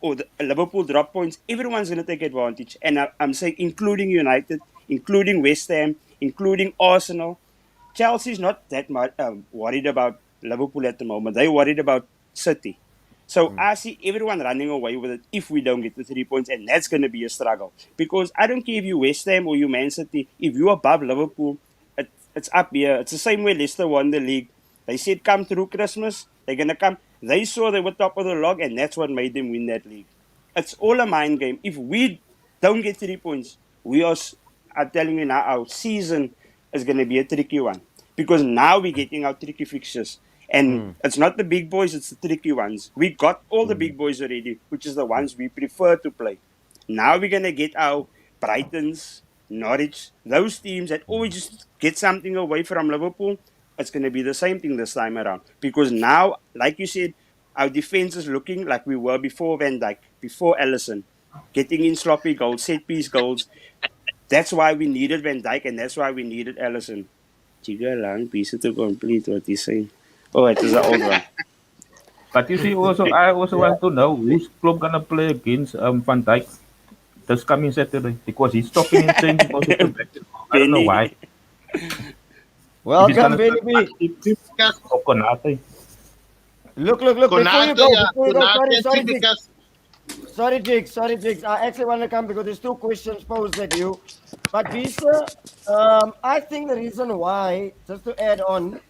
or the Liverpool drop points, everyone's going to take advantage. And I'm saying including United, including West Ham, including Arsenal. Chelsea's not that much worried about Liverpool at the moment. They're worried about City. So I see everyone running away with it if we don't get the 3 points, and that's going to be a struggle. Because I don't care if you West Ham or you Man City, if you're above Liverpool, it's up here. It's the same way Leicester won the league. They said come through Christmas, they're going to come. They saw they were top of the log, and that's what made them win that league. It's all a mind game. If we don't get 3 points, I'm telling you now, our season is going to be a tricky one. Because now we're getting our tricky fixtures. And it's not the big boys, it's the tricky ones. We got all the big boys already, which is the ones we prefer to play. Now we're going to get our Brightons, Norwich, those teams that always just get something away from Liverpool. It's going to be the same thing this time around. Because now, like you said, our defense is looking like we were before Van Dijk, before Alisson, getting in sloppy goals, set-piece goals. That's why we needed Van Dijk, and that's why we needed Alisson. Jigga lang piece to complete what he's saying. Oh, it is an old one. But you see, I also want to know who's club gonna play against Van Dijk this coming Saturday, because he's stopping and changing also to back. I don't know why. Welcome, Benny B. Or Konate. Look. Before you go, sorry, Jigs. I actually want to come because there's 2 questions posed at you. But Bisa, I think the reason why, just to add on,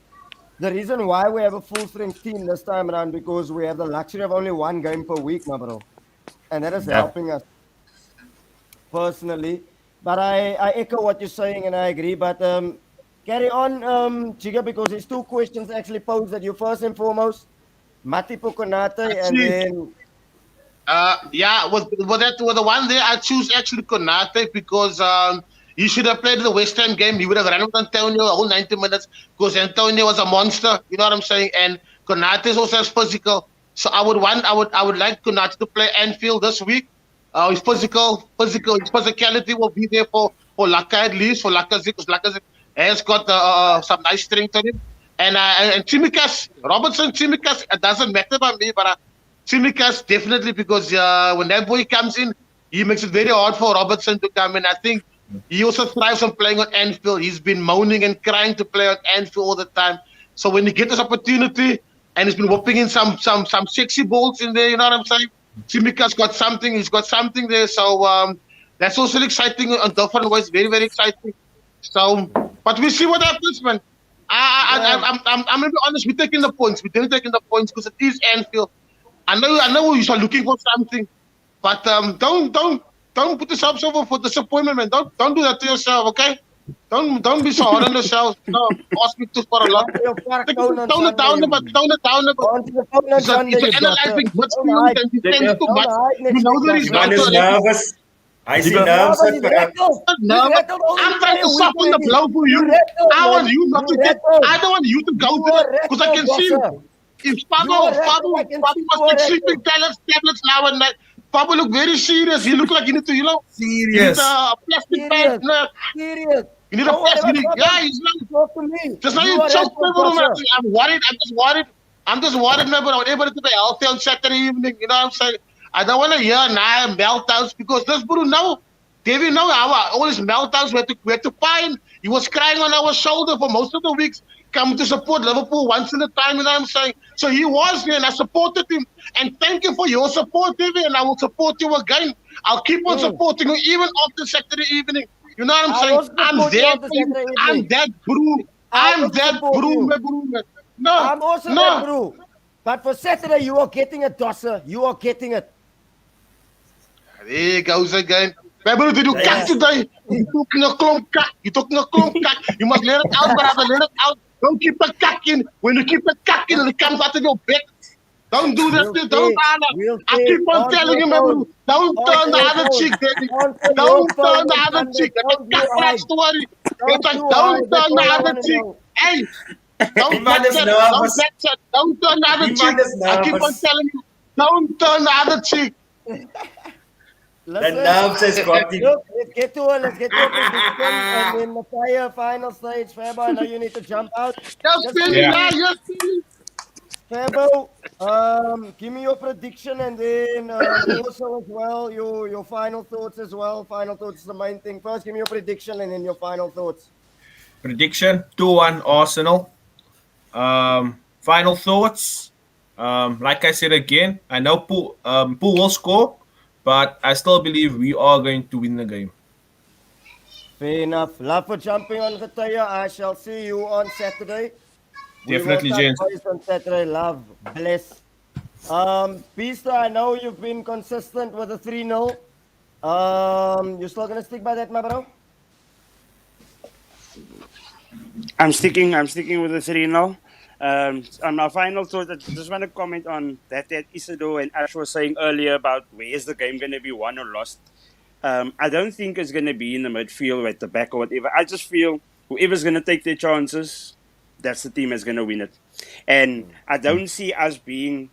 the reason why we have a full-strength team this time around, because we have the luxury of only 1 game per week, my bro. And that is helping us personally. But I echo what you're saying and I agree. But carry on, Jigga, because there's 2 questions actually posed at you. First and foremost, Matipo Konate, and then... with the one there, I choose actually Konate because he should have played the West Ham game. He would have run with Antonio a whole 90 minutes because Antonio was a monster. You know what I'm saying? And Konate is also physical. So I would like Konate to play Anfield this week. His physicality will be there for Laka at least, for Lacazette, because Lacazette has got some nice strength on him. And Tsimikas, Robertson, Tsimikas, it doesn't matter by me, but Tsimikas definitely, because when that boy comes in, he makes it very hard for Robertson to come in. I think He also thrives on playing on Anfield. He's been moaning and crying to play on Anfield all the time. So when he gets this opportunity and he's been whopping in some sexy balls in there, you know what I'm saying? Mikel's got something. He's got something there. So that's also exciting on different ways. Very, very exciting. So, but we see what happens, man. I'm gonna be honest. We're taking the points. We didn't take the points because it is Anfield. I know you are looking for something, but don't put yourself over for disappointment, man. Don't do that to yourself, okay? Don't be so hard on yourself. No, ask me to for a lot. Tone it down a bit. If you're analyzing midfield and defense too much, you know the result. Man is nervous. I see nerves. I'm trying to soften the blow for you. I want you not to get. I don't want you to go there because I can see if Fabo was sleeping tablets now and night. Fabo look very serious. He look like he need to, Serious. He need a plastic bag. Serious. You need a plastic. Yeah, he's not. Just now you choke me, bro. I'm worried. I'm just worried, man. But I was able to be healthy on Saturday evening. You know what I'm saying? I don't want to hear meltdowns because this bro now, Devy now, all these meltdowns we had to find. He was crying on our shoulder for most of the weeks, coming to support Liverpool once in a time, you know what I'm saying? So he was there and I supported him. And thank you for your support, Devy, and I will support you again. I'll keep on supporting you even after Saturday evening. You know what I'm saying? I'm there for you. I'm that bro. I'm that bro, man. No, I'm also that bro. But for Saturday, you are getting it, Dosser. You are getting it. There he goes again. Fabo, did you cut today? You talking a clump cut. You must let it out, brother. Let it out. Don't keep it cacking. When you keep it cacking, it comes out of your back. Don't do that. Don't I keep on telling you, man. Don't turn the other cheek, baby. Don't turn the other cheek. That's the story. Don't turn the other cheek. Hey, don't turn the other cheek. I keep on telling you, don't turn the other cheek. The nerves has got him. Look, let's get to a prediction and then the final stage. Fabo, I know you need to jump out. Fabo, give me your prediction and then also as well your final thoughts as well. Final thoughts is the main thing. First, give me your prediction and then your final thoughts. Prediction 2-1 Arsenal. Final thoughts. Like I said again, I know Pooh will score, but I still believe we are going to win the game. Fair enough. Love for jumping on Gataya. I shall see you on Saturday. Definitely, James. On Saturday. Love. Bless. Pista, I know you've been consistent with the 3-0. You still gonna stick by that, my bro? I'm sticking with the 3-0. On my final thought, I just want to comment on that Isadore and Ashraf was saying earlier about where is the game going to be won or lost. I don't think it's going to be in the midfield or at the back or whatever. I just feel whoever's going to take their chances, that's the team that's going to win it. And I don't see us being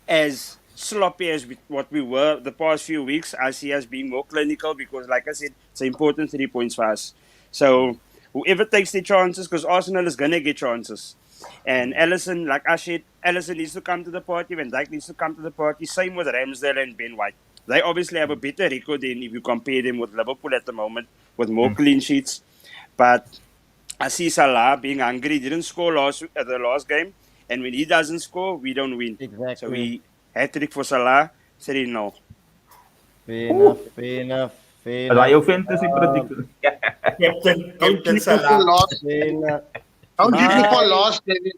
as sloppy as what we were the past few weeks. I see us being more clinical because, like I said, it's an important 3 points for us. So whoever takes their chances, because Arsenal is going to get chances. And Alisson, like I said, Alisson needs to come to the party. Van Dijk needs to come to the party. Same with Ramsdale and Ben White. They obviously have a better record than if you compare them with Liverpool at the moment, with more clean sheets. But I see Salah being hungry. He didn't score the last game. And when he doesn't score, we don't win. Exactly. So we hat-trick for Salah, 3-0. Fair enough. Are your fantasy prediction? Captain Salah. Don't give me for lost, David.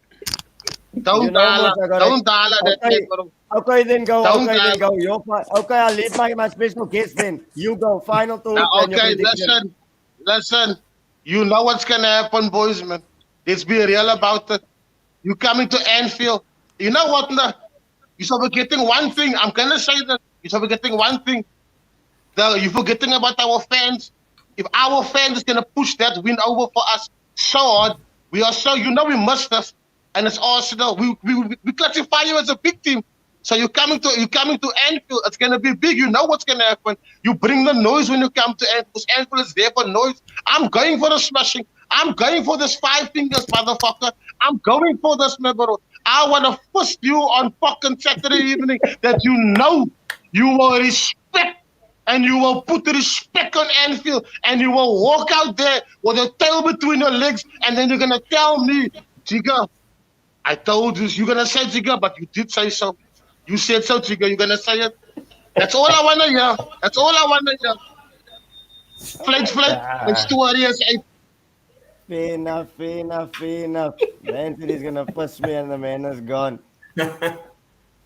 Don't dollar that, bro. Okay, then go. Okay, I'll leave my special guest then. You go. Final thoughts. Okay, listen. You know what's going to happen, boys, man. Let's be real about it. You coming to Anfield. You know what? You're forgetting one thing. I'm going to say that. You're forgetting one thing. You're forgetting about our fans. If our fans is going to push that win over for us so hard, we missed us. And it's Arsenal. We classify you as a big team. So you're coming to Anfield. It's gonna be big. You know what's gonna happen. You bring the noise when you come to Anfield. Because Anfield is there for noise. I'm going for the smashing. I'm going for this 5 fingers, motherfucker. I'm going for this, man, bro. I wanna fist you on fucking Saturday evening that you know you will respect and you will put respect on Anfield, and you will walk out there with a tail between your legs, and then you're gonna tell me, Jigga, I told you, you're gonna say Jigga, but you did say so. You said so, Jigga, you're gonna say it. That's all I wanna hear. That's all I wanna hear. Flight, next 2 years, Fair enough, fair enough, fair enough. Anthony's gonna push me and the man is gone.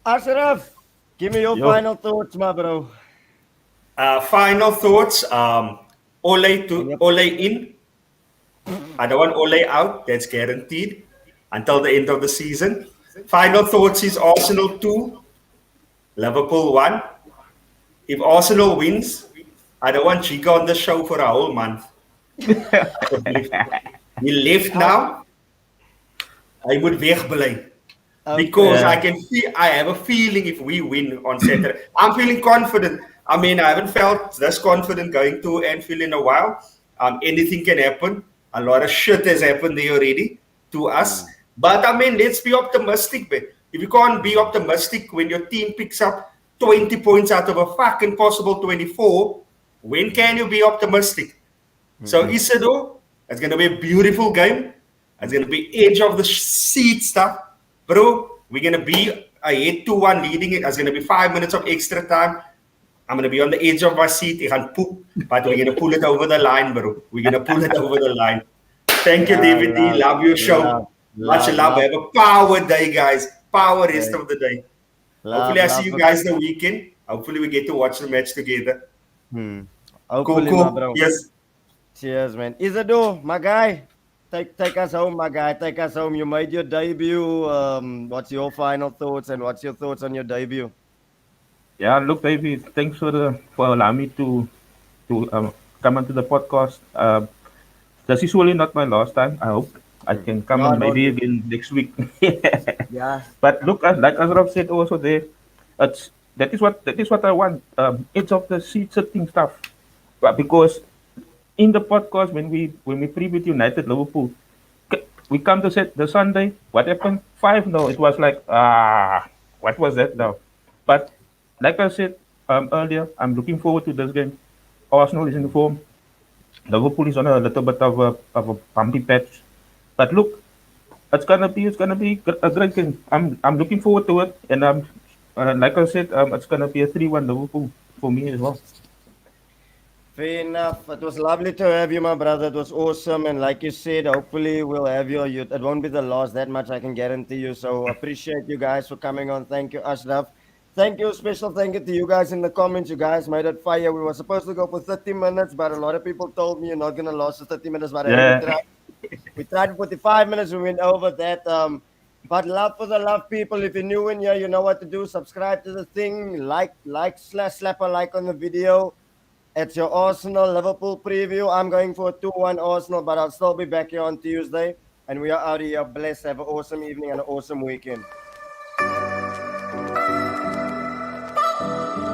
Ashraf, give me your Yo. final thoughts, my bro. Final thoughts. Ole in. I don't want Ole out. That's guaranteed until the end of the season. Final thoughts is Arsenal 2, Liverpool 1. If Arsenal wins, I don't want Jigga on the show for a whole month. He left now. I would wegbly. Because I have a feeling if we win on Saturday, I'm feeling confident. I mean, I haven't felt this confident going to Anfield in a while. Anything can happen. A lot of shit has happened there already to us. But I mean, let's be optimistic, man. If you can't be optimistic when your team picks up 20 points out of a fucking possible 24, when can you be optimistic? So Isadore, it's going to be a beautiful game. It's going to be edge of the seat stuff. Bro, we're going to be ahead 2-1 leading it. It's going to be 5 minutes of extra time. I'm going to be on the edge of my seat. I can poop, but we're going to pull it over the line, bro. We're going to pull it over the line. Thank you, Devy D. Love your show. Much love. Have a power day, guys. Power rest of the day. Hopefully, I see you guys the weekend. Hopefully, we get to watch the match together. Hopefully, Cool. my bro. Yes. Cheers, man. Isadore, my guy. Take us home, my guy. Take us home. You made your debut. What's your final thoughts and what's your thoughts on your debut? Yeah, look, baby, thanks for allowing me to come onto the podcast. This is really not my last time. I hope I can come on maybe again next week. Yeah. But look, like Ashraf said also there, that is what I want. Edge of the seat sitting stuff. But because in the podcast when we previewed United Liverpool, we come to set the Sunday. What happened? 5-0. It was like what was that now? But like I said earlier, I'm looking forward to this game. Arsenal is in form. Liverpool is on a little bit of a bumpy patch. But look, it's gonna be a great game. I'm looking forward to it, and like I said, it's gonna be a 3-1 Liverpool for me as well. Fair enough. It was lovely to have you, my brother. It was awesome. And like you said, hopefully we'll have you. It won't be the last, that much I can guarantee you. So appreciate you guys for coming on. Thank you, Ashraf. Thank you. Special thank you to you guys in the comments. You guys made it fire. We were supposed to go for 30 minutes, but a lot of people told me you're not going to last the 30 minutes. But we tried 45 minutes. We went over that. But love for the love, people. If you're new in here, you know what to do. Subscribe to the thing. Slap a like on the video. It's your Arsenal Liverpool preview. I'm going for a 2-1 Arsenal, but I'll still be back here on Tuesday. And we are out of here. Bless. Have an awesome evening and an awesome weekend.